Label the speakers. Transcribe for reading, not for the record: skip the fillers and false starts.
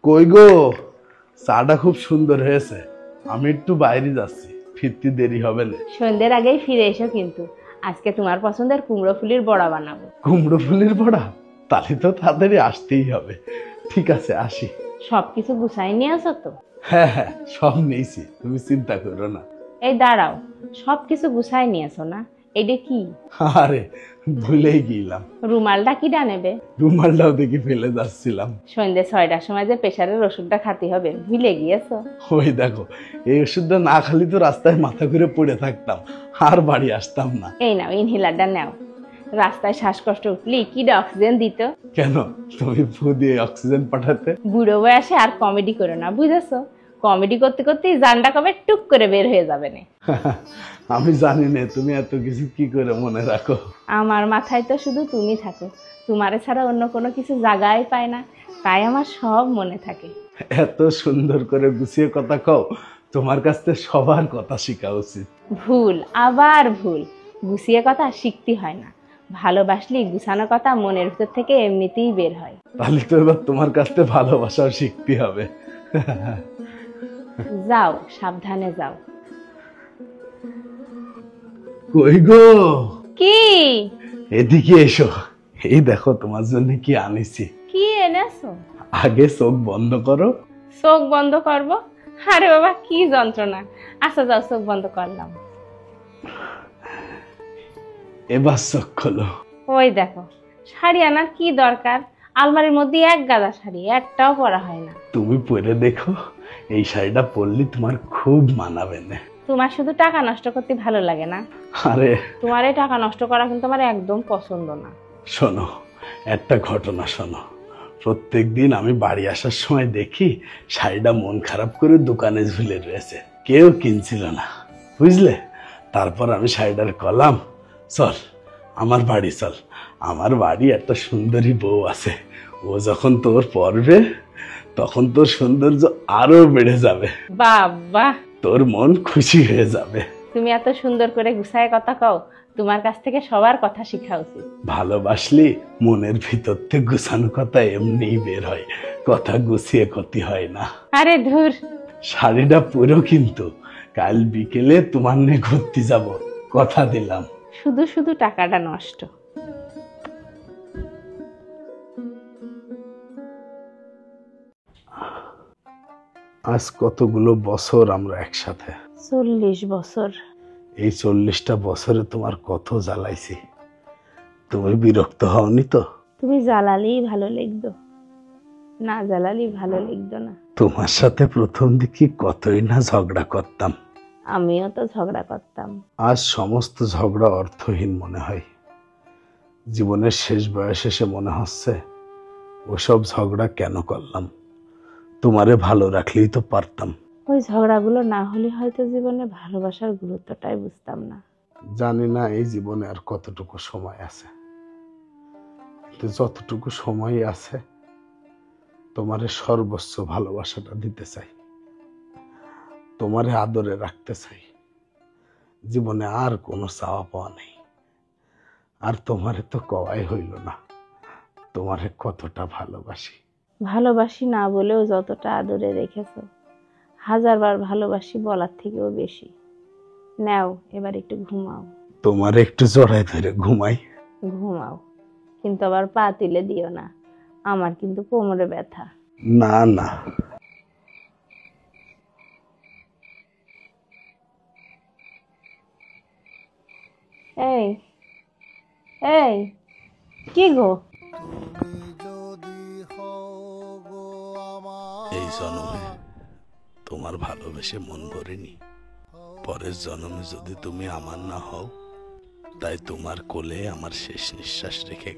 Speaker 1: কই গো, চাটা খুব সুন্দর হয়েছে। আমি একটু বাইরে যাচ্ছি, ফিরতে দেরি হবে না।
Speaker 2: সন্ধ্যের আগেই ফিরে এসো কিন্তু। আজকে তোমার পছন্দের কুমড়ো ফুলির বড়া বানাবো।
Speaker 1: কুমড়ো ফুলের বড়া? তাহলে তো তাড়াতাড়ি আসতেই হবে। ঠিক আছে, আসি।
Speaker 2: সবকিছু গুছাই নিয়ে আসো তো?
Speaker 1: হ্যাঁ হ্যাঁ, সব নিয়েছি, তুমি চিন্তা করো না।
Speaker 2: এই দাঁড়াও, সবকিছু গুছাই নিয়ে আসো না? এটা কি?
Speaker 1: আরে ভুলেই গেলাম।
Speaker 2: রুমালটা কিটা নেবে?
Speaker 1: রুমালটাও দেখি ফেলে যাচ্ছিলাম।
Speaker 2: সন্ধ্যে 6টার সময় যে প্রেশারের ওষুধটা খাতে হবে, ভুলে গিয়েছো?
Speaker 1: ওই দেখো, এই ওষুধটা না খালি তো রাস্তায় মাথা ঘুরে পড়ে থাকতাম, আর বাড়ি আসতাম না।
Speaker 2: এই নাও, ইনহেলারটা নাও। রাস্তায় শ্বাসকষ্ট উঠলি কিটা অক্সিজেন দিত।
Speaker 1: কেন, তুমি ফু দিয়ে অক্সিজেন পাঠাতে?
Speaker 2: বুড়ো বয়সে আর কমেডি করো না, বুঝেছো? কমেডি করতে করতে জানটা কবে টুক করে বের হয়ে যাবে না।
Speaker 1: আমি জানি না তুমি এত কিছু কি করে মনে রাখো।
Speaker 2: আমার মাথায় তো শুধু তুমি থাকো, তোমারে ছাড়া অন্য কোনো কিছু জায়গায় পায় না, তাই আমার সব মনে থাকে।
Speaker 1: এত সুন্দর করে গুছিয়ে কথা কও, তোমার কাছ থেকে সবার কথা শেখা উচিত।
Speaker 2: ভুল, আবার ভুল। গুছিয়ে কথা শিখতে হয় না, ভালোবাসলে গুছানো কথা মনের ভিতর থেকে এমনিতেই বের হয়।
Speaker 1: তাহলে তো এবার তোমার কাছ থেকে ভালোবাসাও শিখতে হবে।
Speaker 2: যাও, সাবধানে যাও।
Speaker 1: কই গো,
Speaker 2: কি?
Speaker 1: এদিকে এসো। এই দেখো তোমার জন্য কি আনিছি।
Speaker 2: কি এনেছো?
Speaker 1: আগে চোখ বন্ধ করো।
Speaker 2: চোখ বন্ধ করবো? আরে বাবা, কি যন্ত্রণা। আচ্ছা যাও, চোখ বন্ধ করলাম।
Speaker 1: এবার চোখ খোলো।
Speaker 2: ওই দেখো, শাড়ি আনার কি দরকার? আলমারির মধ্যে এক গাদা শাড়ি, একটাও পরা হয় না।
Speaker 1: তুমি পরে দেখো, এই শাড়িটা পরলে তোমার খুব মানাবে না।
Speaker 2: তোমার শুধু টাকা নষ্ট করতে ভালো লাগে না?
Speaker 1: আরে
Speaker 2: তোমার এই টাকা নষ্ট করা কিন্তু আমার একদম পছন্দ না।
Speaker 1: শোনো, একটা ঘটনা শোনো। প্রত্যেকদিন আমি বাড়ি আসার সময় দেখি শাড়িটা মন খারাপ করে দোকানে ঝুলে রয়েছে, কেউ কিনছিল না, বুঝলে? তারপর আমি শাড়িটার কলাম, চল আমার বাড়ি চল, আমার বাড়ি একটা সুন্দরী বউ আছে, ও যখন তোর পরবে তখন তোর সৌন্দর্য আরো বেড়ে যাবে,
Speaker 2: বাবা,
Speaker 1: তোর মন খুশি হয়ে যাবে।
Speaker 2: তুমি এত সুন্দর করে গুছায় কথা কও, তোমার কাছ থেকে সবার কথা শেখা উচিত।
Speaker 1: ভালোবাসলি মনের ভিতর থেকে গুছানো কথা এমনিই বের হয়, কথা গুছিয়ে ক্ষতি হয় না।
Speaker 2: আরে ধুর।
Speaker 1: শাড়িটা পুরো কিন্তু কাল বিকেলে তোমার নিয়ে ঘুরতে যাব, কথা দিলাম।
Speaker 2: শুধু শুধু টাকাটা নষ্ট।
Speaker 1: আজ কতগুলো বছর আমরা একসাথে।
Speaker 2: 40 বছর।
Speaker 1: এই 40টা বছরে তোমার কত জ্বালাইছি, তুমি বিরক্ত হওনি তো?
Speaker 2: তুমি জ্বালালেই ভালো লাগতো, না জ্বালালেই ভালো লাগতো না।
Speaker 1: তোমার সাথে প্রথম দিকে কতই না ঝগড়া করতাম।
Speaker 2: আমিও তো ঝগড়া করতাম।
Speaker 1: আজ সমস্ত ঝগড়া অর্থহীন মনে হয়। জীবনের শেষ বয়সে এসে মনে হচ্ছে ওসব ঝগড়া কেন করলাম, তোমারে ভালো রাখলেই তো পারতাম।
Speaker 2: ওই ঝগড়াগুলো না হলে হয়তো জীবনে ভালোবাসার গুরুত্বটাই বুঝতাম না।
Speaker 1: জানি না এই জীবনে আর কতটুকু সময় আছে, কিন্তু যতটুকু সময় আছে তোমারে সর্বোচ্চ ভালোবাসাটা দিতে চাই, তোমারে আদরে রাখতে চাই। জীবনে আর কোনো চাওয়া পাওয়া নেই। আর তোমারে তো কওয়াই হইল না তোমারে কতটা ভালোবাসি।
Speaker 2: ভালোবাসি না বলেও যতটা আদরে রেখেছো, 1000বার ভালোবাসি বলার থেকেও বেশি। নাও, এবার একটু ঘুমাও।
Speaker 1: তোমারে একটু জড়ায় ধরে ঘুমাই।
Speaker 2: ঘুমাও, কিন্তু আবার পা তুলে দিও না, আমার কিন্তু কোমরে ব্যথা।
Speaker 1: না না,
Speaker 2: এই এই, কি গো?
Speaker 1: এই জন্মে তোমার ভালোবেসে মন ভরেনি, পরের জন্মে যদি তুমি আমার না হও, তাই তোমার কোলে আমার শেষ নিঃশ্বাস রেখে